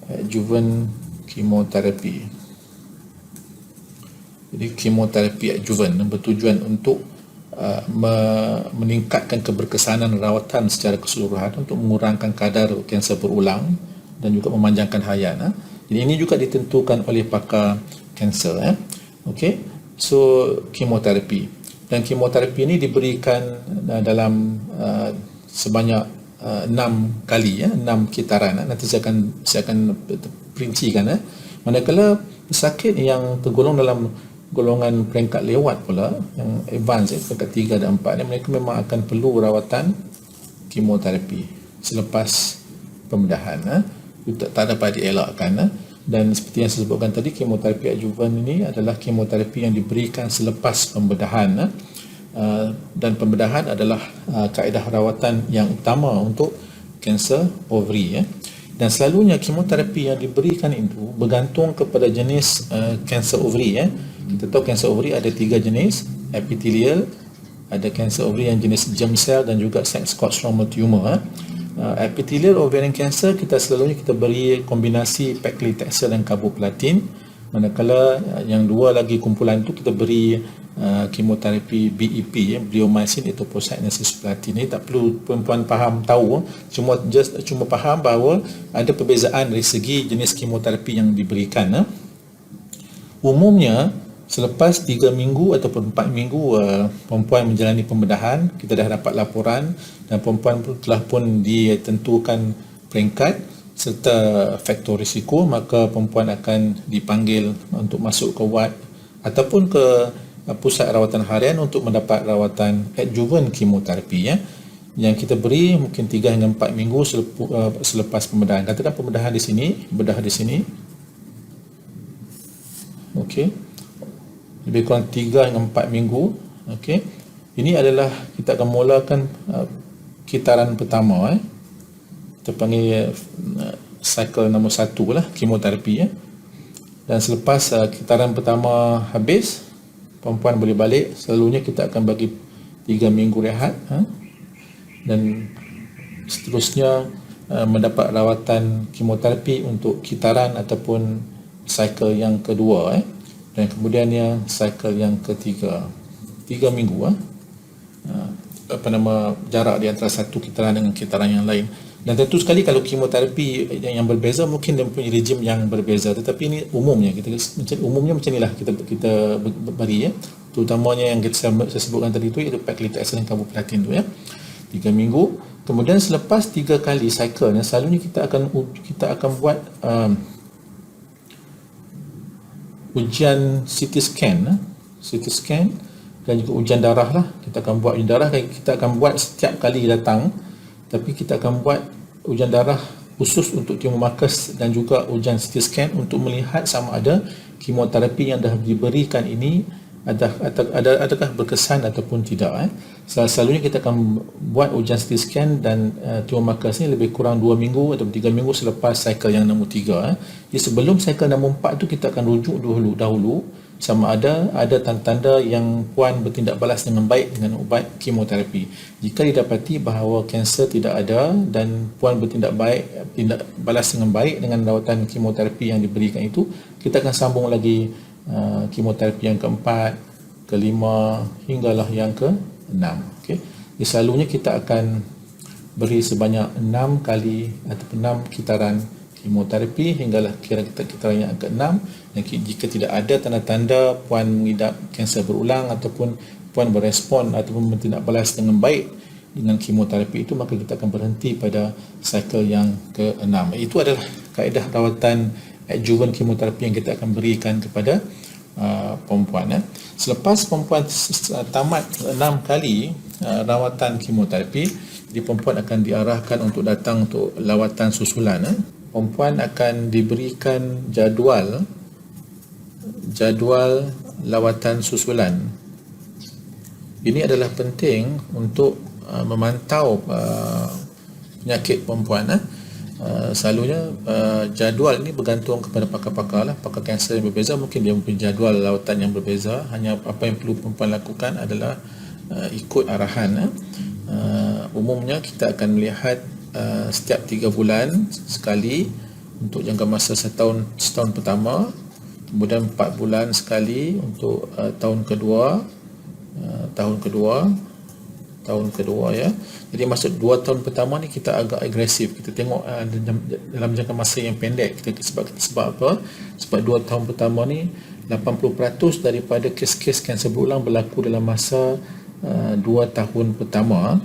Speaker 1: Adjuvant kemoterapi. Jadi kemoterapi adjuvant bertujuan untuk meningkatkan keberkesanan rawatan secara keseluruhan untuk mengurangkan kadar kanser berulang dan juga memanjangkan hayat. Jadi ini juga ditentukan oleh pakar kanser. Okey, so kemoterapi, dan kemoterapi ini diberikan dalam sebanyak 6 kali, 6 kitaran. Nanti saya akan perincikan. Manakala pesakit yang tergolong dalam golongan peringkat lewat pula, yang advance, peringkat 3 dan 4, mereka memang akan perlu rawatan kemoterapi selepas pembedahan. Tak dapat dielakkan. Dan seperti yang saya sebutkan tadi, kemoterapi adjuvan ini adalah kemoterapi yang diberikan selepas pembedahan, dan pembedahan adalah kaedah rawatan yang utama untuk kanser ovary. Dan selalunya kemoterapi yang diberikan itu bergantung kepada jenis kanser ovary. Kita tahu kanser ovary ada 3 jenis: epithelial, ada kanser ovary yang jenis germ cell, dan juga sex cord stromal tumor. Epithelial ovarian cancer kita selalunya beri kombinasi paclitaxel dan carboplatin, manakala yang dua lagi kumpulan itu kita beri kemoterapi BEP, bleomycin etoposide dan cisplatin. Ini tak perlu perempuan tahu, cuma faham bahawa ada perbezaan dari segi jenis kemoterapi yang diberikan. Umumnya selepas 3 minggu ataupun 4 minggu perempuan menjalani pembedahan, kita dah dapat laporan dan perempuan telah pun ditentukan peringkat serta faktor risiko, maka perempuan akan dipanggil untuk masuk ke ward ataupun ke pusat rawatan harian untuk mendapat rawatan adjuvant kemoterapi, yang kita beri mungkin 3 hingga 4 minggu selepas pembedahan. Katakan pembedahan di sini, bedah di sini. Okey. Lebih kurang 3 hingga 4 minggu. Okey. Ini adalah kita akan mulakan kitaran pertama. Kita panggil cycle nombor 1 lah, kemoterapi. Dan selepas kitaran pertama habis, perempuan boleh balik. Selalunya kita akan bagi 3 minggu rehat, dan seterusnya mendapat rawatan kemoterapi untuk kitaran ataupun cycle yang kedua, dan kemudiannya cycle yang ketiga. 3 minggu. jarak di antara satu kitaran dengan kitaran yang lain. Dan tentu sekali kalau kemoterapi yang berbeza mungkin dia punya rejim yang berbeza, tetapi ini umumnya macam inilah kita beri ya. Terutamanya yang saya sebutkan tadi tu, iaitu paclitaxel dan carboplatin tu ya. 3 minggu. Kemudian selepas 3 kali cycle, selalunya kita akan buat ujian CT scan dan juga ujian darah lah. Kita akan buat ujian darah, kita akan buat setiap kali datang, tapi kita akan buat ujian darah khusus untuk tumor markas dan juga ujian CT scan untuk melihat sama ada kemoterapi yang dah diberikan ini adakah berkesan ataupun tidak. Selalunya kita akan buat ujian CT scan dan tumor markas ni lebih kurang 2 minggu atau 3 minggu selepas cycle yang nombor 3. Jadi sebelum cycle nombor 4 tu kita akan rujuk dahulu sama ada tanda-tanda yang puan bertindak balas dengan baik dengan ubat kemoterapi. Jika didapati bahawa kanser tidak ada dan puan bertindak balas dengan baik dengan rawatan kemoterapi yang diberikan itu, kita akan sambung lagi kemoterapi yang keempat, kelima hinggalah yang ke-6. Okey. Jadi selalunya kita akan beri sebanyak 6 kali ataupun 6 kitaran kemoterapi hinggalah kitaran yang ke-6. Dan jika tidak ada tanda-tanda puan mengidap kanser berulang ataupun puan berespon ataupun bertindak balas dengan baik dengan kemoterapi itu, maka kita akan berhenti pada cycle yang ke-6. Itu adalah kaedah rawatan adjuvant kemoterapi yang kita akan berikan kepada perempuan. Selepas perempuan tamat 6 kali rawatan kemoterapi, jadi perempuan akan diarahkan untuk datang untuk lawatan susulan. Perempuan akan diberikan jadual lawatan susulan. Ini adalah penting untuk memantau penyakit perempuan. Selalunya jadual ini bergantung kepada pakar-pakar lah. Pakar kanser yang berbeza mungkin dia mempunyai jadual lawatan yang berbeza. Hanya apa yang perlu perempuan lakukan adalah ikut arahan. Umumnya kita akan melihat setiap 3 bulan sekali untuk jangka masa setahun pertama, kemudian 4 bulan sekali untuk tahun kedua ya. Jadi maksud 2 tahun pertama ni kita agak agresif, kita tengok dalam jangka masa yang pendek. Sebab apa? Sebab 2 tahun pertama ni 80% daripada kes-kes kanser berulang berlaku dalam masa 2 tahun pertama.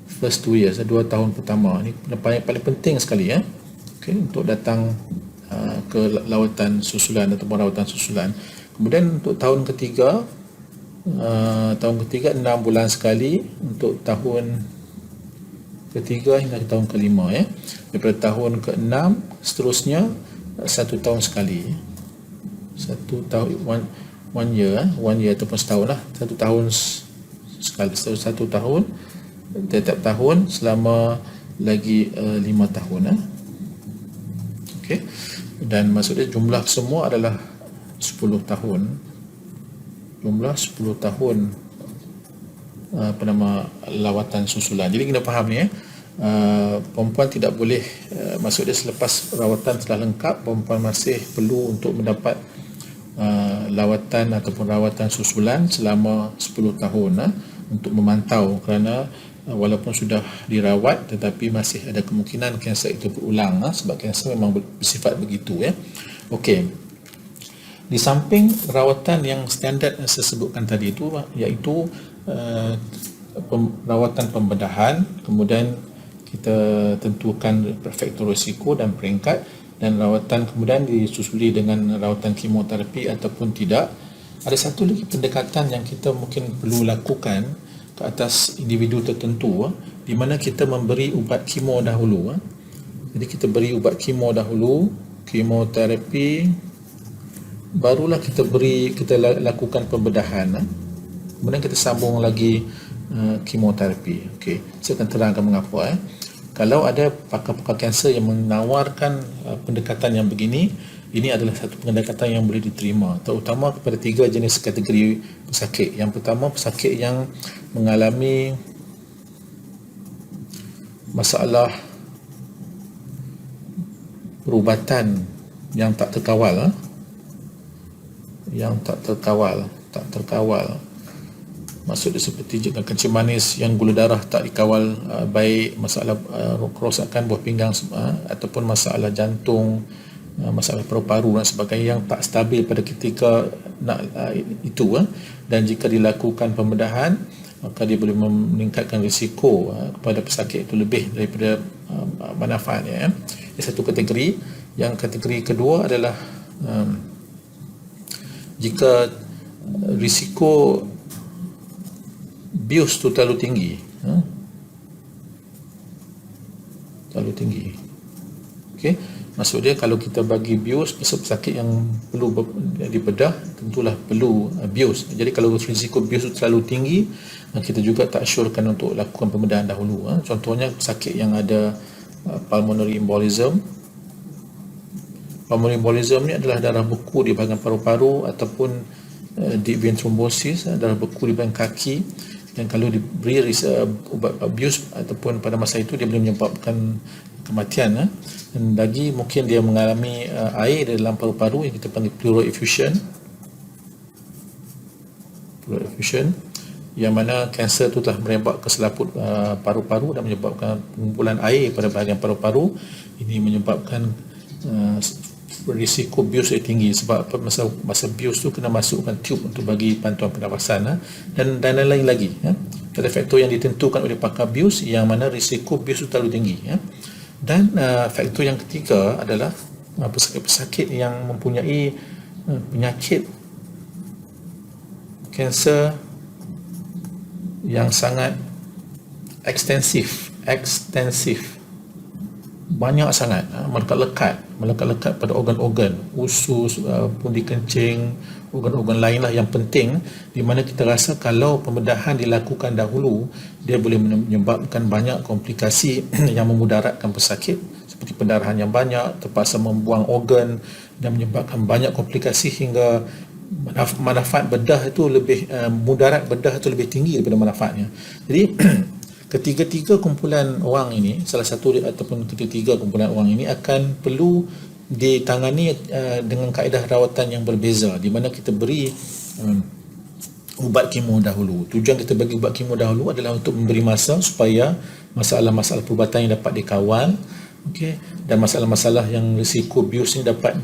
Speaker 1: First 2 years, 2 tahun pertama ni paling penting sekali ya. Okay, untuk datang ke lawatan susulan atau rawatan susulan. Kemudian untuk tahun ketiga 6 bulan sekali untuk tahun ketiga hingga tahun kelima ya. Daripada tahun ke-6 seterusnya 1 tahun sekali. 1 tahun 1 year ataupun setahun lah. 1 tahun sekali, 1 tahun setiap tahun selama lagi 5 tahun. Okey. Dan maksudnya jumlah semua adalah 10 tahun. Jumlah 10 tahun lawatan susulan. Jadi kita faham ni perempuan tidak boleh maksudnya selepas rawatan telah lengkap, perempuan masih perlu untuk mendapat lawatan ataupun rawatan susulan selama 10 tahun untuk memantau, kerana walaupun sudah dirawat tetapi masih ada kemungkinan kanser itu berulang sebab kanser memang bersifat begitu ya. Okey. Di samping rawatan yang standard yang saya sebutkan tadi itu, iaitu rawatan pembedahan, kemudian kita tentukan faktor risiko dan peringkat, dan rawatan kemudian disusuli dengan rawatan kemoterapi ataupun tidak. Ada satu lagi pendekatan yang kita mungkin perlu lakukan ke atas individu tertentu, di mana kita memberi ubat kemo dahulu. Jadi kita beri ubat kemo dahulu, kemoterapi, barulah kita lakukan pembedahan. Kemudian kita sambung lagi kemoterapi. Okey, saya akan terangkan mengapa. Kalau ada pakar-pakar kanser yang menawarkan pendekatan yang begini, ini adalah satu pendekatan yang boleh diterima, terutama kepada 3 jenis kategori pesakit. Yang pertama, pesakit yang mengalami masalah perubatan yang tak terkawal. Maksud dia seperti kencing manis yang gula darah tak dikawal baik, masalah kerosakan buah pinggang ataupun masalah jantung, masalah paru-paru dan sebagainya yang tak stabil pada ketika nak itu. Dan jika dilakukan pembedahan, maka dia boleh meningkatkan risiko kepada pesakit itu lebih daripada manfaatnya. Ini satu kategori. Yang kategori kedua adalah jika risiko bius tu terlalu tinggi, terlalu tinggi. Okey, maksud dia kalau kita bagi bius pesakit yang perlu dibedah, tentulah perlu bius. Jadi kalau risiko bius tu terlalu tinggi, kita juga tak syorkan untuk lakukan pembedahan dahulu. Contohnya pesakit yang ada pulmonary embolism. Pulmonary embolism ni adalah darah beku di bahagian paru-paru ataupun deep vein thrombosis, darah beku di bahagian kaki. Dan kalau diberi ubat abuse ataupun pada masa itu dia boleh menyebabkan kematian. Dan lagi mungkin dia mengalami air di dalam paru-paru yang kita panggil pleural effusion, yang mana kanser itu telah merembak ke selaput paru-paru dan menyebabkan pengumpulan air pada bahagian paru-paru. Ini menyebabkan risiko bius yang tinggi. Sebab apa? Masa bius tu kena masukkan tube untuk bagi bantuan pernafasan dan lain-lain lagi. Ada faktor yang ditentukan oleh pakar bius yang mana risiko bius tu terlalu tinggi. Dan faktor yang ketiga adalah pesakit-pesakit yang mempunyai penyakit kanser yang sangat ekstensif, banyak sangat, melekat-lekat pada organ-organ, usus, pundi kencing, organ-organ lainlah yang penting, di mana kita rasa kalau pembedahan dilakukan dahulu, dia boleh menyebabkan banyak komplikasi yang memudaratkan pesakit, seperti pendarahan yang banyak, terpaksa membuang organ dan menyebabkan banyak komplikasi hingga manfaat bedah itu lebih mudarat bedah itu lebih tinggi daripada manfaatnya. Jadi ketiga-tiga kumpulan wang ini, salah satu ataupun ketiga kumpulan wang ini akan perlu ditangani dengan kaedah rawatan yang berbeza, di mana kita beri ubat kemo dahulu. Tujuan kita bagi ubat kemo dahulu adalah untuk memberi masa supaya masalah-masalah perubatan yang dapat dikawal, dan masalah-masalah yang risiko bius ini dapat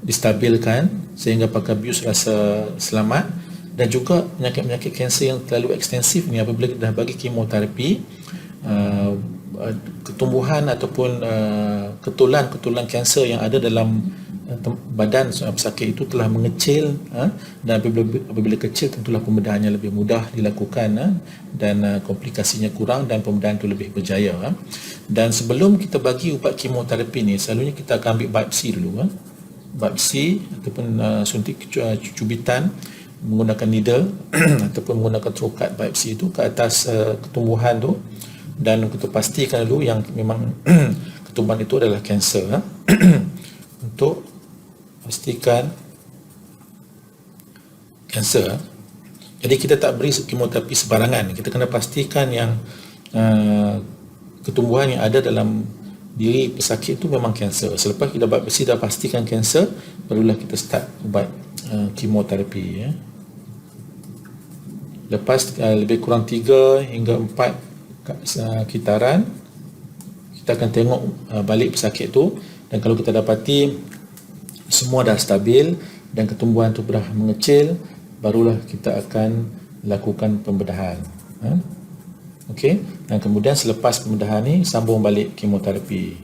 Speaker 1: distabilkan sehingga pakar bius rasa selamat. Dan juga penyakit-penyakit kanser yang terlalu ekstensif ni, apabila kita dah bagi kemoterapi, ketumbuhan ataupun ketulan kanser yang ada dalam badan pesakit itu telah mengecil, dan apabila kecil tentulah pembedahannya lebih mudah dilakukan, dan komplikasinya kurang dan pembedahan itu lebih berjaya. Dan sebelum kita bagi ubat kemoterapi ni, selalunya kita akan ambil biopsi dulu, biopsi ataupun suntik cubitan menggunakan needle ataupun menggunakan trokat biopsi itu ke atas ketumbuhan tu, dan kita pastikan dulu yang memang ketumbuhan itu adalah kanser. Untuk pastikan kanser, jadi kita tak beri kemoterapi sebarangan. Kita kena pastikan yang ketumbuhan yang ada dalam diri pesakit itu memang kanser. Selepas kita biopsi dah pastikan kanser, barulah kita start ubat kemoterapi. Lepas lebih kurang 3 hingga 4 kitaran, kita akan tengok balik pesakit tu, dan kalau kita dapati semua dah stabil dan ketumbuhan tu dah mengecil, barulah kita akan lakukan pembedahan. Dan kemudian selepas pembedahan ni sambung balik kemoterapi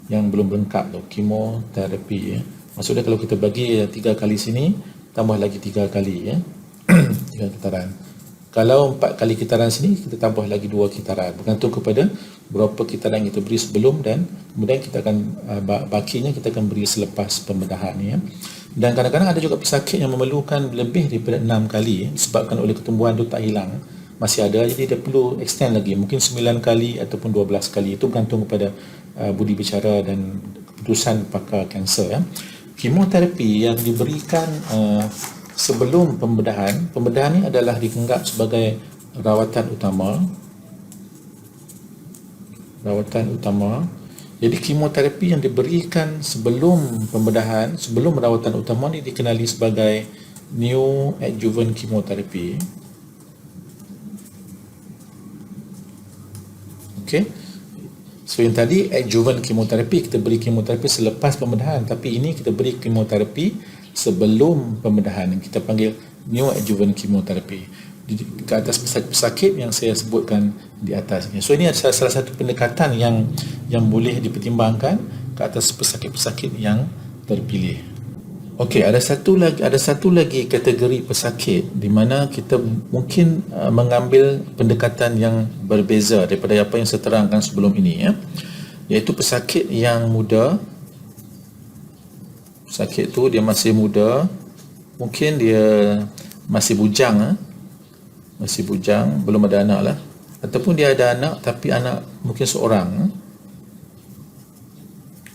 Speaker 1: yang belum lengkap tu, kemoterapi. Maksudnya kalau kita bagi 3 kali sini, tambah lagi 3 kali 3 kitaran. Kalau 4 kali kitaran sini, kita tambah lagi 2 kitaran, bergantung kepada berapa kitaran yang kita beri sebelum, dan kemudian kita akan bakinya kita akan beri selepas pembedahan ni. Dan kadang-kadang ada juga pesakit yang memerlukan lebih daripada 6 kali disebabkan oleh ketumbuhan tu tak hilang, masih ada, jadi dia perlu extend lagi, mungkin 9 kali ataupun 12 kali. Itu bergantung kepada budi bicara dan keputusan pakar kanser. Kemoterapi yang diberikan sebelum pembedahan ni adalah dianggap sebagai rawatan utama. Jadi kemoterapi yang diberikan sebelum pembedahan, sebelum rawatan utama ni dikenali sebagai neoadjuvant chemotherapy. Okey. So yang tadi adjuvant kemoterapi, kita beri kemoterapi selepas pembedahan, tapi ini kita beri kemoterapi sebelum pembedahan, kita panggil neoadjuvant kemoterapi ke atas pesakit yang saya sebutkan di atas. So ini adalah salah satu pendekatan yang boleh dipertimbangkan ke atas pesakit-pesakit yang terpilih. Okey, ada satu lagi kategori pesakit di mana kita mungkin mengambil pendekatan yang berbeza daripada apa yang saya terangkan sebelum ini, ya. Iaitu pesakit yang muda. Pesakit tu dia masih muda, mungkin dia masih bujang, masih bujang, belum ada anak lah, ataupun dia ada anak tapi anak mungkin seorang,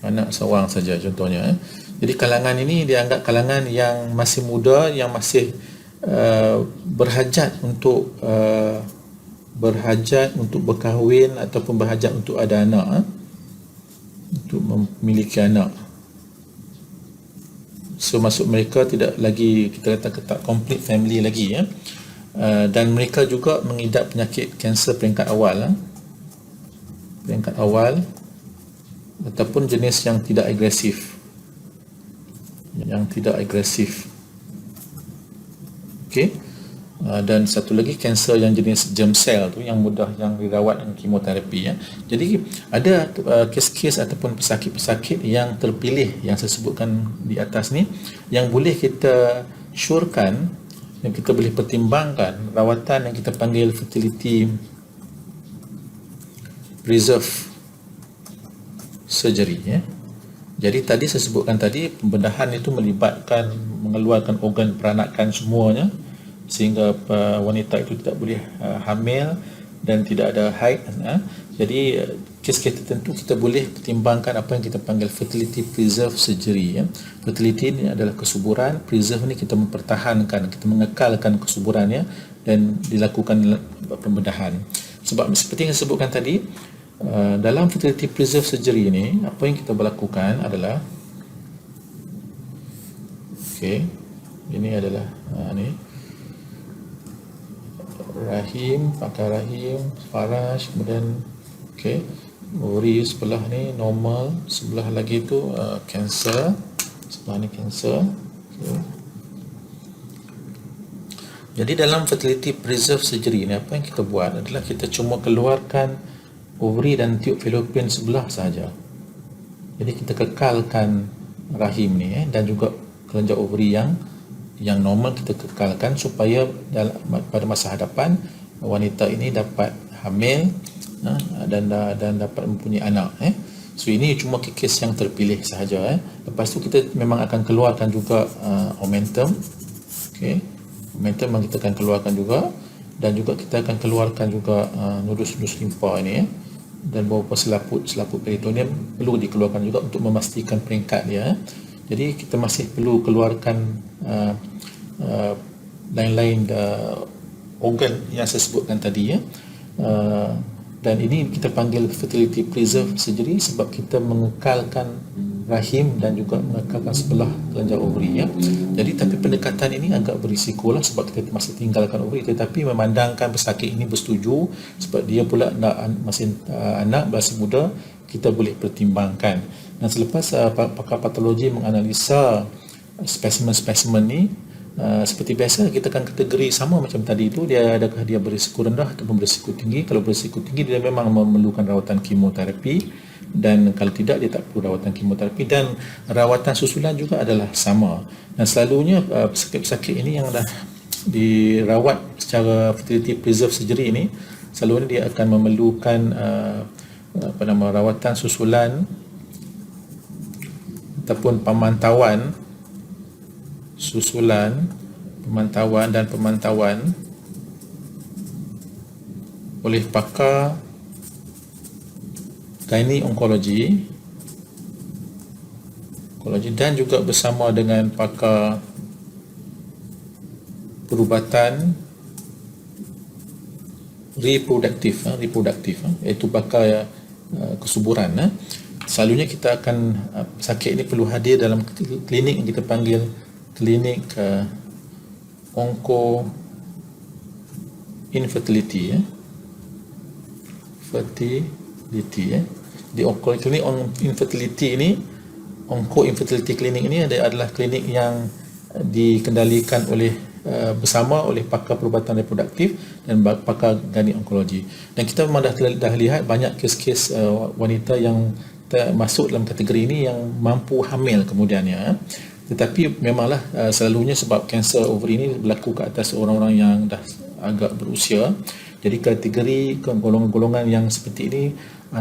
Speaker 1: anak seorang saja contohnya. Jadi kalangan ini dianggap kalangan yang masih muda, yang masih berhajat untuk berkahwin ataupun berhajat untuk ada anak, untuk memiliki anak. So maksud mereka tidak lagi, kita kata tak complete family lagi, ya. Dan mereka juga mengidap penyakit kanser peringkat awal, ataupun jenis yang tidak agresif, okey. Dan satu lagi kanser yang jenis germ cell tu yang mudah yang dirawat dengan kemoterapi, ya. Jadi ada kes-kes ataupun pesakit-pesakit yang terpilih yang saya sebutkan di atas ni yang boleh kita syorkan, yang kita boleh pertimbangkan rawatan yang kita panggil fertility preserve surgery, ya. Jadi tadi saya sebutkan tadi, pembedahan itu melibatkan mengeluarkan organ peranakan semuanya sehingga wanita itu tidak boleh hamil dan tidak ada haid. Jadi kes-kes tertentu kita boleh pertimbangkan apa yang kita panggil fertility preserve surgery, ya. Fertility ini adalah kesuburan, preserve ni kita mempertahankan, kita mengekalkan kesuburannya dan dilakukan pembedahan. Sebab seperti yang saya sebutkan tadi, dalam fertility preserve surgery ini, apa yang kita berlakukan adalah, okey, ini adalah ni rahim, pangkal rahim, faraj, kemudian okey, ovary sebelah ni normal, sebelah lagi tu kanser, sebelah ni kanser. Okay. Jadi dalam fertility preserve surgery ni, apa yang kita buat adalah kita cuma keluarkan ovary dan tiub fallopian sebelah sahaja. Jadi kita kekalkan rahim ni, dan juga kelenjar ovary yang normal kita kekalkan supaya pada masa hadapan wanita ini dapat hamil dan dapat mempunyai anak. So ini cuma kes yang terpilih sahaja. Lepas tu kita memang akan keluarkan juga omentum. Okay. Omentum yang kita akan keluarkan juga, dan juga kita akan keluarkan juga nodus-nodus limfa ini, dan beberapa selaput peritoneum perlu dikeluarkan juga untuk memastikan peringkat dia. Jadi kita masih perlu keluarkan lain-lain organ yang saya sebutkan tadi, ya. Dan ini kita panggil fertility preserve surgery sebab kita mengekalkan rahim dan juga mengekalkan sebelah kelenjar ovary, ya. Jadi tapi pendekatan ini agak berisiko lah sebab kita masih tinggalkan ovary, tetapi memandangkan pesakit ini bersetuju sebab dia pula masih anak, masih muda, kita boleh pertimbangkan. Dan selepas pakar patologi menganalisa spesimen-spesimen ni, seperti biasa kita akan kategori sama macam tadi itu, adakah dia berisiko rendah ataupun berisiko tinggi. Kalau berisiko tinggi, dia memang memerlukan rawatan kemoterapi, dan kalau tidak, dia tak perlu rawatan kemoterapi. Dan rawatan susulan juga adalah sama. Dan selalunya pesakit-pesakit ini yang dah dirawat secara fertility preserve surgery ini, selalunya dia akan memerlukan rawatan susulan ataupun pemantauan oleh pakar gynae onkologi dan juga bersama dengan pakar perubatan reproduktif, iaitu pakar kesuburan. Selalunya kita akan pesakit ini perlu hadir dalam klinik yang kita panggil klinik onco infertility, fertility Di Clinic on Infertility ini, Onco Infertility Clinic ini adalah klinik yang dikendalikan oleh bersama oleh pakar perubatan reproduktif dan pakar ginekologi. Dan kita memang dah lihat banyak kes-kes wanita yang masuk dalam kategori ini yang mampu hamil kemudiannya. Tetapi memanglah selalunya sebab kanser ovary ini berlaku ke atas orang-orang yang dah agak berusia. Jadi kategori golongan-golongan yang seperti ini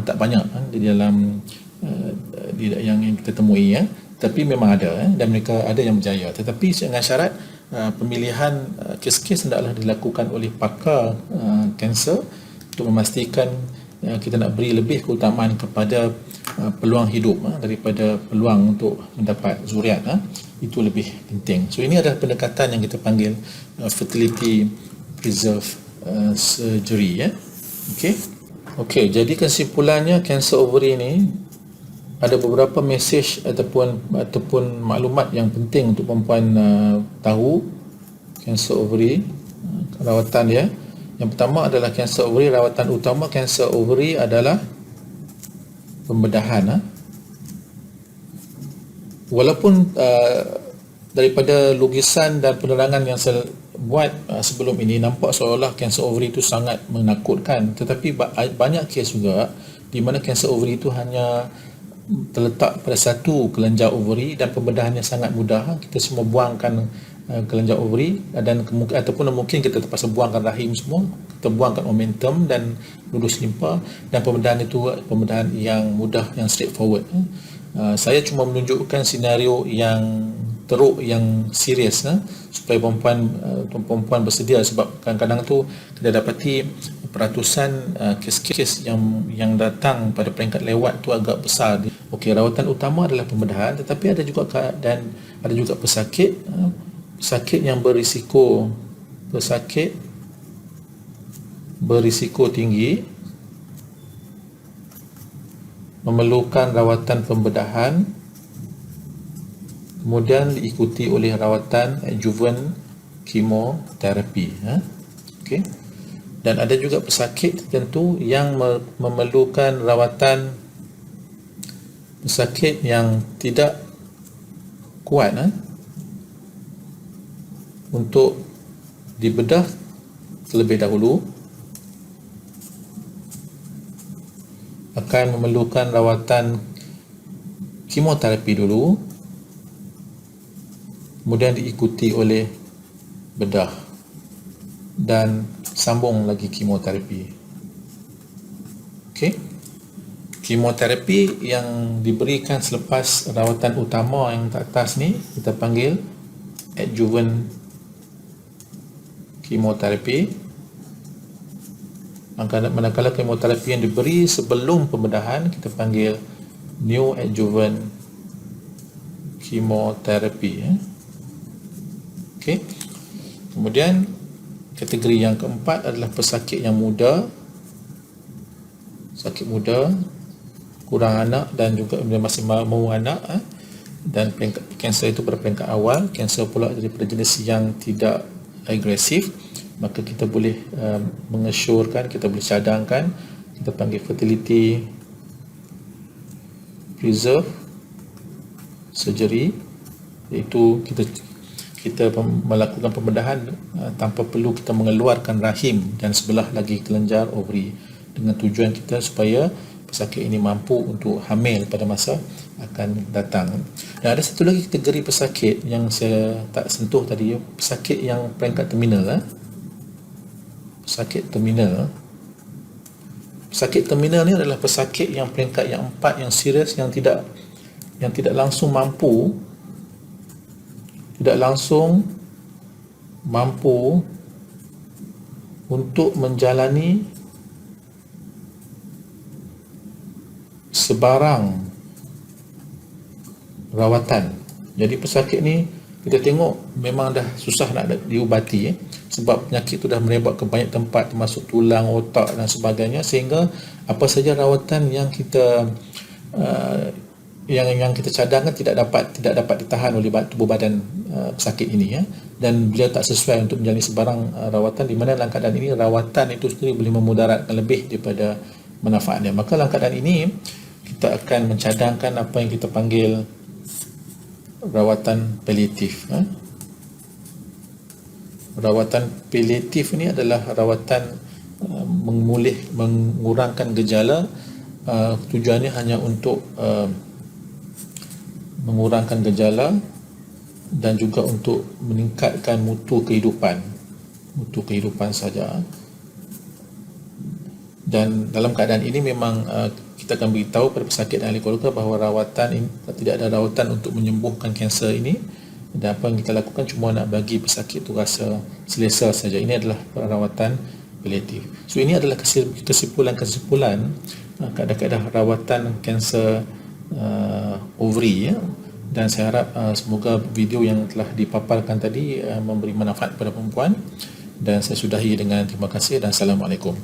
Speaker 1: tak banyak di dalam yang kita temui ya. Tapi memang ada dan mereka ada yang berjaya. Tetapi dengan syarat pemilihan kes-kes hendaklah dilakukan oleh pakar kanser untuk memastikan kita nak beri lebih keutamaan kepada peluang hidup daripada peluang untuk mendapat zuriat. Itu lebih penting. So ini adalah pendekatan yang kita panggil fertility preserve surgery ya. Okey, jadi kesimpulannya kanser ovary ini ada beberapa mesej ataupun maklumat yang penting untuk perempuan tahu kanser ovary, rawatan dia. Yang pertama adalah kanser ovary, rawatan utama kanser ovary adalah pembedahan. Walaupun daripada lukisan dan penerangan yang saya buat sebelum ini nampak seolah kanser ovary itu sangat menakutkan, tetapi banyak kes juga di mana kanser ovary itu hanya terletak pada satu kelenjar ovary dan pembedahannya sangat mudah. Kita semua buangkan kelenjar ovary dan ataupun mungkin kita terpaksa buangkan rahim semua, kita buangkan momentum dan lurus limpa, dan pembedahan itu pembedahan yang mudah, yang straightforward. Saya cuma menunjukkan senario yang teruk, yang serius supaya perempuan bersedia, sebab kadang-kadang tu kita dapati peratusan kes-kes yang datang pada peringkat lewat tu agak besar. Okey, rawatan utama adalah pembedahan, tetapi ada juga pesakit yang berisiko tinggi memerlukan rawatan pembedahan, kemudian diikuti oleh rawatan adjuvant chemotherapy. Okey. Dan ada juga pesakit tertentu yang memerlukan rawatan, pesakit yang tidak kuat untuk dibedah terlebih dahulu, akan memerlukan rawatan kemoterapi dulu, kemudian diikuti oleh bedah dan sambung lagi kemoterapi. Okey. Kemoterapi yang diberikan selepas rawatan utama yang ke atas ni kita panggil adjuvant kemoterapi. Manakala kemoterapi yang diberi sebelum pembedahan kita panggil neoadjuvant kemoterapi. Okey. Kemudian kategori yang keempat adalah pesakit yang muda, sakit muda, kurang anak dan juga masih mahu anak, dan kanser itu pada peringkat awal. Kanser pula daripada jenis yang tidak agresif, maka kita boleh mengesyorkan, kita boleh cadangkan, kita panggil fertility preserve surgery, iaitu kita melakukan pembedahan tanpa perlu kita mengeluarkan rahim dan sebelah lagi kelenjar ovary, dengan tujuan kita supaya pesakit ini mampu untuk hamil pada masa akan datang. Dan ada satu lagi kategori pesakit yang saya tak sentuh tadi, pesakit yang peringkat terminal. Pesakit terminal. Pesakit terminal ni adalah pesakit yang peringkat yang 4 yang serius, yang tidak langsung mampu untuk menjalani sebarang rawatan. Jadi pesakit ni kita tengok memang dah susah nak diubati, sebab penyakit tu dah merebak ke banyak tempat termasuk tulang, otak dan sebagainya, sehingga apa saja rawatan yang kita yang kita cadangkan tidak dapat ditahan oleh tubuh badan pesakit ini, dan beliau tak sesuai untuk menjalani sebarang rawatan, di mana dalam keadaan ini rawatan itu sendiri boleh memudaratkan lebih daripada manfaat dia. Maka dalam keadaan ini kita akan mencadangkan apa yang kita panggil rawatan paliatif. Rawatan paliatif ini adalah rawatan mengurangkan gejala. Tujuannya hanya untuk mengurangkan gejala dan juga untuk meningkatkan mutu kehidupan saja. Dan dalam keadaan ini memang kita akan beritahu pada pesakit dan ahli keluarga bahawa rawatan ini, tidak ada rawatan untuk menyembuhkan kanser ini, dan apa yang kita lakukan cuma nak bagi pesakit itu rasa selesa saja. Ini adalah perawatan paliatif. So ini adalah kesimpulan kaedah-kaedah rawatan kanser ovary, ya. Dan saya harap semoga video yang telah dipaparkan tadi memberi manfaat kepada perempuan, dan saya sudahi dengan terima kasih dan Assalamualaikum.